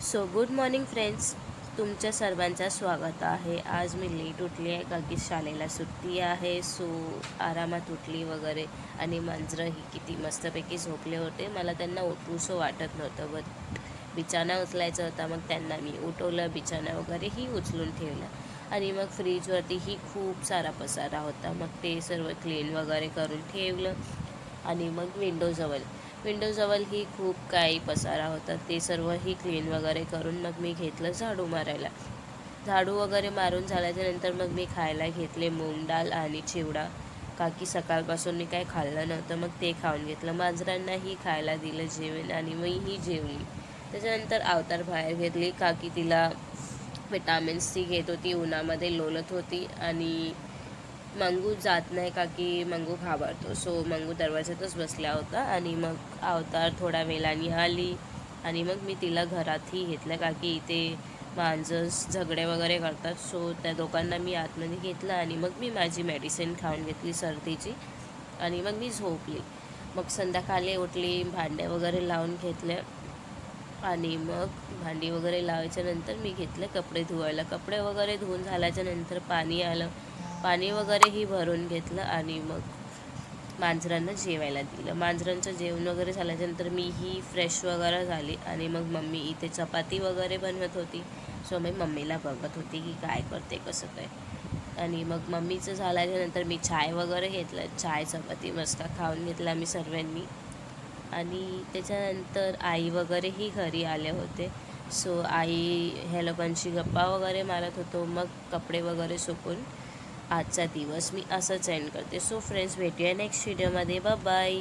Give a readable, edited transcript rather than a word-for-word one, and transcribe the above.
So good morning friends, तुमच्या सर्वांचं स्वागत आहे। आज मी लेट उठली आहे कारण की शाळेला सुट्टी आहे। सो आरामात उठली वगैरे आणि मांजरं ही किती मस्तपैकी झोपले होते। मला त्यांना उठूसं वाटत नव्हतं, बट बिछाना उचलायचा होता। मग त्यांना मी उठवलं, बिछाना वगैरेही उचलून ठेवला आणि मग फ्रीजवरतीही खूप सारा पसारा होता। मग ते सर्व क्लीन वगैरे करून ठेवलं आणि मग विंडोजवळही खूप काही पसारा होता, ते सर्वही क्लीन वगैरे करून मग मी घेतलं झाडू मारायला। झाडू वगैरे मारून झाल्याच्यानंतर मग मी खायला घेतले मूग डाळ आणि चिवडा, का की सकाळपासून मी काही खाल्लं नव्हतं। मग ते खाऊन घेतलं, मांजरांनाही खायला दिलं जेवण आणि मीही जेवली। त्याच्यानंतर अवतार बाहेर घेतली, का की तिला विटॅमिन सी घेत होती, उन्हामध्ये लोळत होती आणि मंगू जात नाही का की मंगू घाबरतो। सो मंगू दरवाज्यातच बसला होता आणि मग अवतार थोड्या वेळाने आली आणि मग मी तिला घरातही घेतलं, का की इथे मांजर झगडे वगैरे करतात। सो त्या दोघांना मी आतमध्ये घेतलं आणि मग मी माझी मेडिसिन खाऊन घेतली सर्दीची आणि मग मी झोपली। मग संध्याकाळी उठली, भांडे वगैरे लावून घेतले आणि मग भांडी वगैरे लावायच्यानंतर मी घेतले कपडे धुवायला। कपडे वगैरे धुवून झाल्याच्यानंतर पाणी आलं, पाणी वगैरेही भरून घेतलं आणि मग मांजरांना जेवायला दिलं। मांजरांचं जेवण वगैरे झाल्याच्यानंतर मीही फ्रेश वगैरे झाली आणि मग मम्मी इथे चपाती वगैरे बनवत होती। सो मी मम्मीला बघत होती की काय करते, कसं काय। आणि मग मम्मीचं झाल्याच्यानंतर मी चाय वगैरे घेतलं, चाय चपाती मस्त खाऊन घेतला आम्ही सर्वांनी। आणि त्याच्यानंतर आई वगैरेही घरी आले होते। सो आई ह्या लोकांची गप्पा वगैरे मारत होतो। मग कपडे वगैरे सुकून आजचा दिवस मी असंच एंड करते। सो फ्रेंड्स, भेटूया नेक्स्ट व्हिडिओमध्ये। Bye bye.